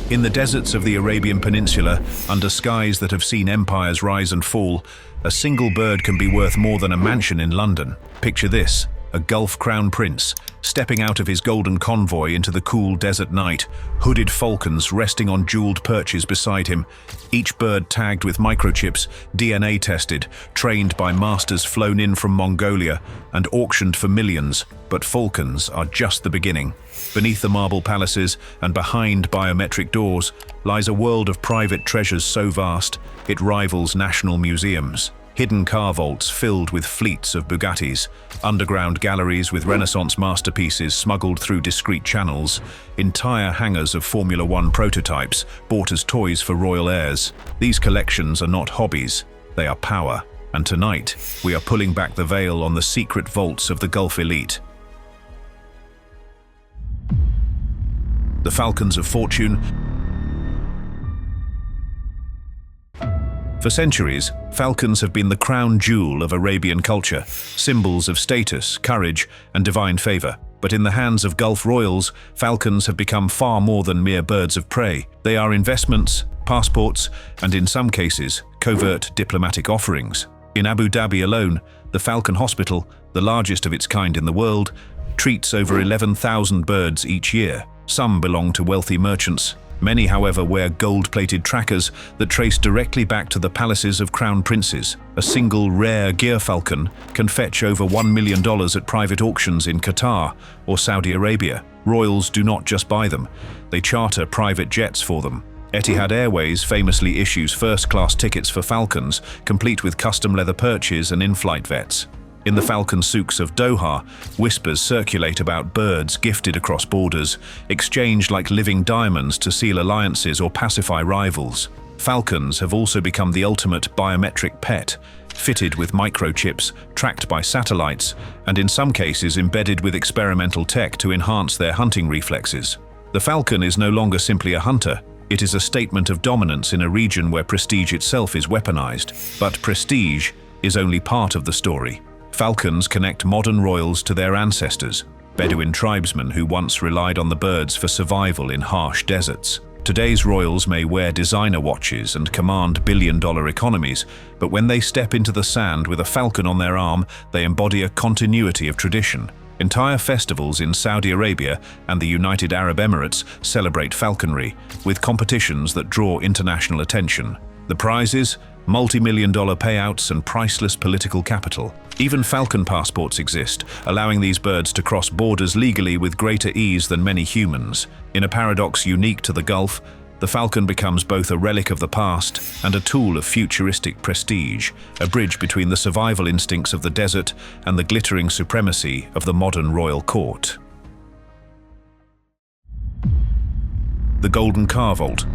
In the deserts of the Arabian Peninsula, under skies that have seen empires rise and fall, a single bird can be worth more than a mansion in London. Picture this: a Gulf crown prince, stepping out of his golden convoy into the cool desert night, hooded falcons resting on jeweled perches beside him, each bird tagged with microchips, DNA tested, trained by masters flown in from Mongolia and auctioned for millions. But falcons are just the beginning. Beneath the marble palaces and behind biometric doors lies a world of private treasures so vast it rivals national museums. Hidden car vaults filled with fleets of Bugattis, underground galleries with Renaissance masterpieces smuggled through discreet channels, entire hangars of Formula One prototypes bought as toys for royal heirs. These collections are not hobbies, they are power. And tonight, we are pulling back the veil on the secret vaults of the Gulf elite. The Falcons of Fortune. For centuries, falcons have been the crown jewel of Arabian culture, symbols of status, courage, and divine favor. But in the hands of Gulf royals, falcons have become far more than mere birds of prey. They are investments, passports, and in some cases, covert diplomatic offerings. In Abu Dhabi alone, the Falcon Hospital, the largest of its kind in the world, treats over 11,000 birds each year. Some belong to wealthy merchants. Many, however, wear gold-plated trackers that trace directly back to the palaces of crown princes. A single rare gear falcon can fetch over $1 million at private auctions in Qatar or Saudi Arabia. Royals do not just buy them, they charter private jets for them. Etihad Airways famously issues first-class tickets for falcons, complete with custom leather perches and in-flight vets. In the falcon souks of Doha, whispers circulate about birds gifted across borders, exchanged like living diamonds to seal alliances or pacify rivals. Falcons have also become the ultimate biometric pet, fitted with microchips, tracked by satellites, and in some cases embedded with experimental tech to enhance their hunting reflexes. The falcon is no longer simply a hunter. It is a statement of dominance in a region where prestige itself is weaponized. But prestige is only part of the story. Falcons connect modern royals to their ancestors, Bedouin tribesmen who once relied on the birds for survival in harsh deserts. Today's royals may wear designer watches and command billion-dollar economies, but when they step into the sand with a falcon on their arm, they embody a continuity of tradition. Entire festivals in Saudi Arabia and the United Arab Emirates celebrate falconry, with competitions that draw international attention. The prizes? Multi-million-dollar payouts and priceless political capital. Even falcon passports exist, allowing these birds to cross borders legally with greater ease than many humans. In a paradox unique to the Gulf, the falcon becomes both a relic of the past and a tool of futuristic prestige, a bridge between the survival instincts of the desert and the glittering supremacy of the modern royal court. The Golden Car Vault.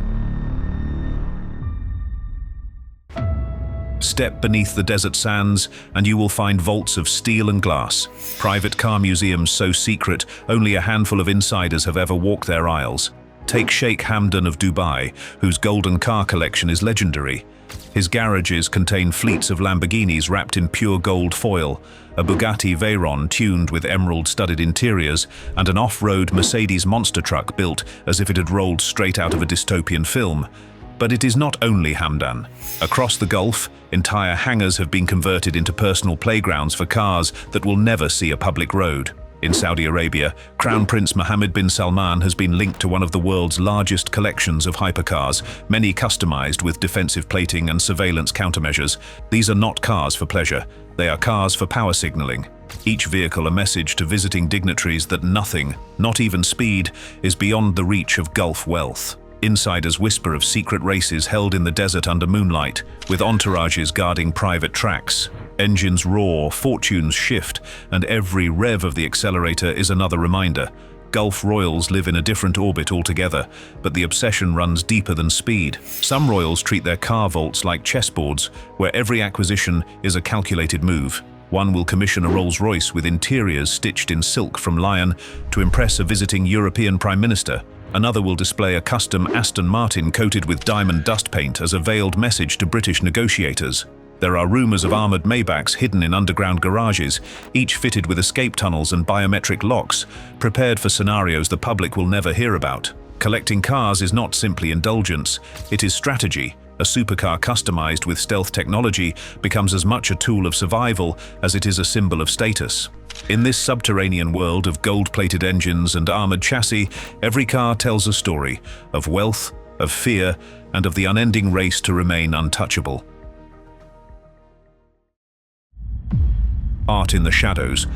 Step beneath the desert sands and you will find vaults of steel and glass. Private car museums so secret, only a handful of insiders have ever walked their aisles. Take Sheikh Hamdan of Dubai, whose golden car collection is legendary. His garages contain fleets of Lamborghinis wrapped in pure gold foil, a Bugatti Veyron tuned with emerald-studded interiors, and an off-road Mercedes monster truck built as if it had rolled straight out of a dystopian film. But it is not only Hamdan. Across the Gulf, entire hangars have been converted into personal playgrounds for cars that will never see a public road. In Saudi Arabia, Crown Prince Mohammed bin Salman has been linked to one of the world's largest collections of hypercars, many customized with defensive plating and surveillance countermeasures. These are not cars for pleasure, they are cars for power signaling. Each vehicle a message to visiting dignitaries that nothing, not even speed, is beyond the reach of Gulf wealth. Insiders whisper of secret races held in the desert under moonlight, with entourages guarding private tracks. Engines roar, fortunes shift, and every rev of the accelerator is another reminder. Gulf royals live in a different orbit altogether, but the obsession runs deeper than speed. Some royals treat their car vaults like chessboards, where every acquisition is a calculated move. One will commission a Rolls-Royce with interiors stitched in silk from Lion to impress a visiting European Prime Minister. Another will display a custom Aston Martin coated with diamond dust paint as a veiled message to British negotiators. There are rumors of armored Maybachs hidden in underground garages, each fitted with escape tunnels and biometric locks, prepared for scenarios the public will never hear about. Collecting cars is not simply indulgence, it is strategy. A supercar customized with stealth technology becomes as much a tool of survival as it is a symbol of status. In this subterranean world of gold-plated engines and armored chassis, every car tells a story of wealth, of fear, and of the unending race to remain untouchable. Art in the shadows.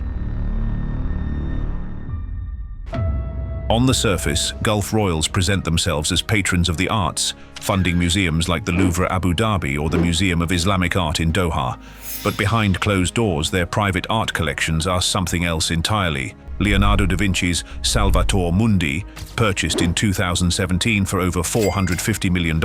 On the surface, Gulf royals present themselves as patrons of the arts, funding museums like the Louvre Abu Dhabi or the Museum of Islamic Art in Doha. But behind closed doors, their private art collections are something else entirely. Leonardo da Vinci's Salvator Mundi, purchased in 2017 for over $450 million,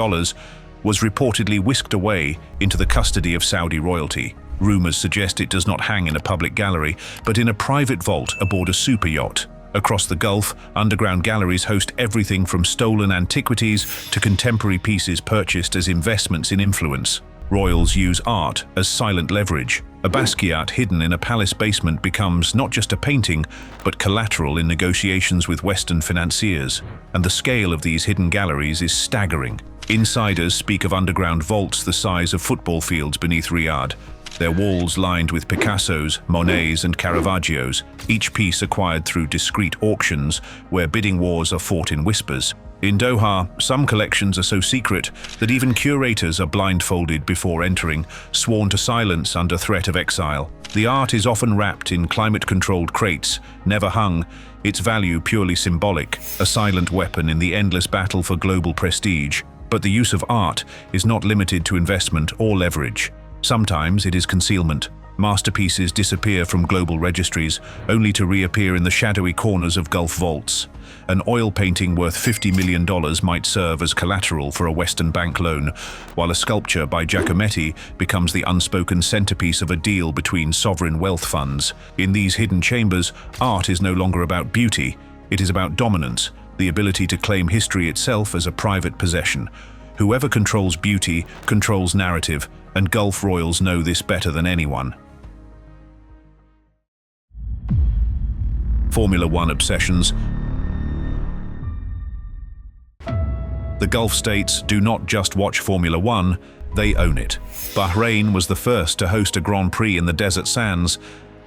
was reportedly whisked away into the custody of Saudi royalty. Rumors suggest it does not hang in a public gallery, but in a private vault aboard a super yacht. Across the Gulf, underground galleries host everything from stolen antiquities to contemporary pieces purchased as investments in influence. Royals use art as silent leverage. A Basquiat hidden in a palace basement becomes not just a painting, but collateral in negotiations with Western financiers. And the scale of these hidden galleries is staggering. Insiders speak of underground vaults the size of football fields beneath Riyadh. Their walls lined with Picassos, Monets, and Caravaggios, each piece acquired through discreet auctions where bidding wars are fought in whispers. In Doha, some collections are so secret that even curators are blindfolded before entering, sworn to silence under threat of exile. The art is often wrapped in climate-controlled crates, never hung, its value purely symbolic, a silent weapon in the endless battle for global prestige. But the use of art is not limited to investment or leverage. Sometimes it is concealment. Masterpieces disappear from global registries, only to reappear in the shadowy corners of Gulf vaults. An oil painting worth $50 million might serve as collateral for a Western bank loan, while a sculpture by Giacometti becomes the unspoken centerpiece of a deal between sovereign wealth funds. In these hidden chambers, art is no longer about beauty, it is about dominance, the ability to claim history itself as a private possession. Whoever controls beauty controls narrative, and Gulf royals know this better than anyone. Formula One obsessions. The Gulf states do not just watch Formula One, they own it. Bahrain was the first to host a Grand Prix in the desert sands.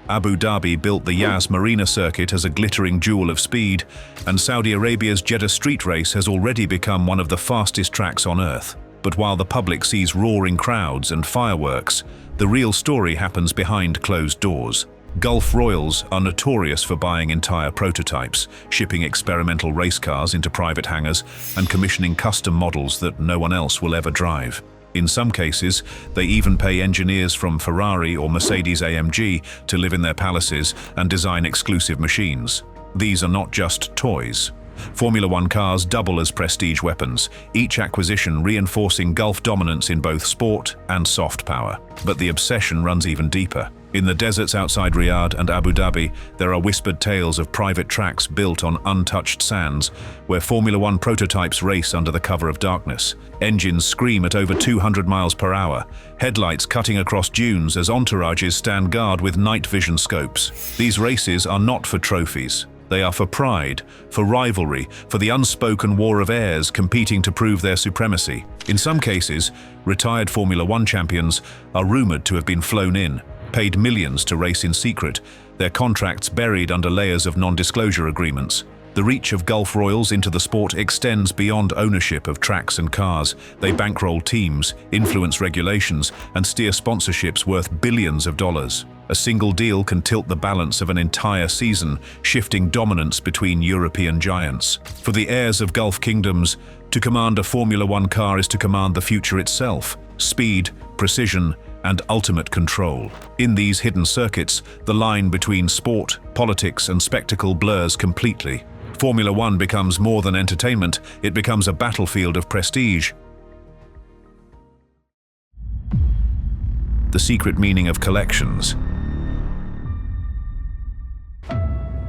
Abu Dhabi built the Yas Marina circuit as a glittering jewel of speed, and Saudi Arabia's Jeddah street race has already become one of the fastest tracks on Earth. But while the public sees roaring crowds and fireworks, the real story happens behind closed doors. Gulf royals are notorious for buying entire prototypes, shipping experimental race cars into private hangars, and commissioning custom models that no one else will ever drive. In some cases, they even pay engineers from Ferrari or Mercedes-AMG to live in their palaces and design exclusive machines. These are not just toys. Formula One cars double as prestige weapons, each acquisition reinforcing Gulf dominance in both sport and soft power. But the obsession runs even deeper. In the deserts outside Riyadh and Abu Dhabi, there are whispered tales of private tracks built on untouched sands, where Formula One prototypes race under the cover of darkness. Engines scream at over 200 miles per hour, headlights cutting across dunes as entourages stand guard with night vision scopes. These races are not for trophies. They are for pride, for rivalry, for the unspoken war of heirs competing to prove their supremacy. In some cases, retired Formula One champions are rumored to have been flown in, paid millions to race in secret, their contracts buried under layers of non-disclosure agreements. The reach of Gulf royals into the sport extends beyond ownership of tracks and cars. They bankroll teams, influence regulations, and steer sponsorships worth billions of dollars. A single deal can tilt the balance of an entire season, shifting dominance between European giants. For the heirs of Gulf kingdoms, to command a Formula One car is to command the future itself. Speed, precision, and ultimate control. In these hidden circuits, the line between sport, politics, and spectacle blurs completely. Formula One becomes more than entertainment, it becomes a battlefield of prestige. The secret meaning of collections.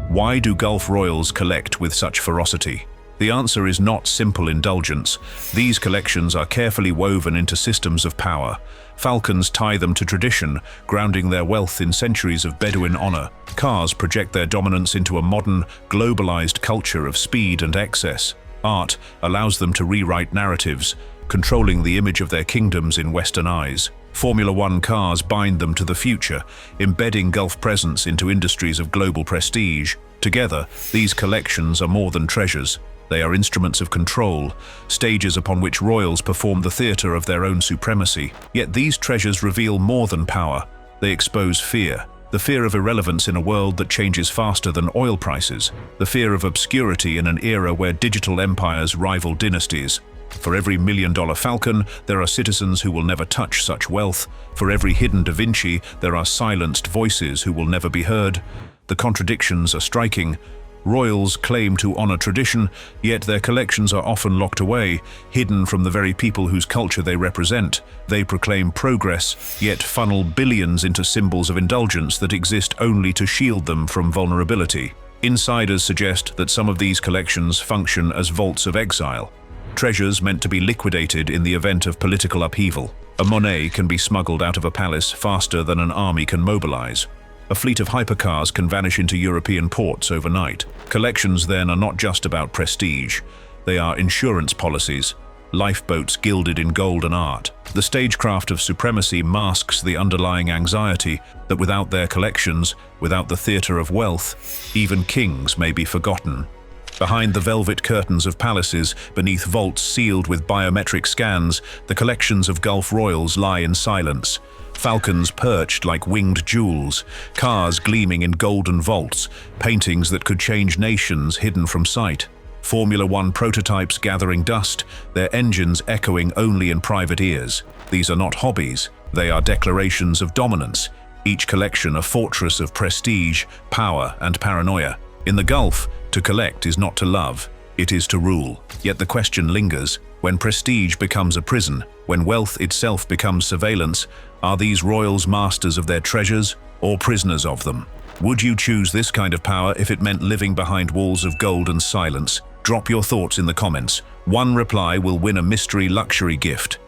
Why do Gulf royals collect with such ferocity? The answer is not simple indulgence. These collections are carefully woven into systems of power. Falcons tie them to tradition, grounding their wealth in centuries of Bedouin honor. Cars project their dominance into a modern, globalized culture of speed and excess. Art allows them to rewrite narratives, controlling the image of their kingdoms in Western eyes. Formula One cars bind them to the future, embedding Gulf presence into industries of global prestige. Together, these collections are more than treasures. They are instruments of control, stages upon which royals perform the theater of their own supremacy. Yet these treasures reveal more than power. They expose fear. The fear of irrelevance in a world that changes faster than oil prices. The fear of obscurity in an era where digital empires rival dynasties. For every million-dollar Falcon, there are citizens who will never touch such wealth. For every hidden Da Vinci, there are silenced voices who will never be heard. The contradictions are striking. Royals claim to honor tradition, yet their collections are often locked away, hidden from the very people whose culture they represent. They proclaim progress, yet funnel billions into symbols of indulgence that exist only to shield them from vulnerability. Insiders suggest that some of these collections function as vaults of exile, treasures meant to be liquidated in the event of political upheaval. A Monet can be smuggled out of a palace faster than an army can mobilize. A fleet of hypercars can vanish into European ports overnight. Collections then are not just about prestige. They are insurance policies, lifeboats gilded in gold and art. The stagecraft of supremacy masks the underlying anxiety that without their collections, without the theater of wealth, even kings may be forgotten. Behind the velvet curtains of palaces, beneath vaults sealed with biometric scans, the collections of Gulf royals lie in silence. Falcons perched like winged jewels, cars gleaming in golden vaults, paintings that could change nations hidden from sight. Formula One prototypes gathering dust, their engines echoing only in private ears. These are not hobbies, they are declarations of dominance, each collection a fortress of prestige, power, and paranoia. In the Gulf, to collect is not to love, it is to rule. Yet the question lingers, when prestige becomes a prison, when wealth itself becomes surveillance, are these royals masters of their treasures or prisoners of them? Would you choose this kind of power if it meant living behind walls of gold and silence? Drop your thoughts in the comments. One reply will win a mystery luxury gift.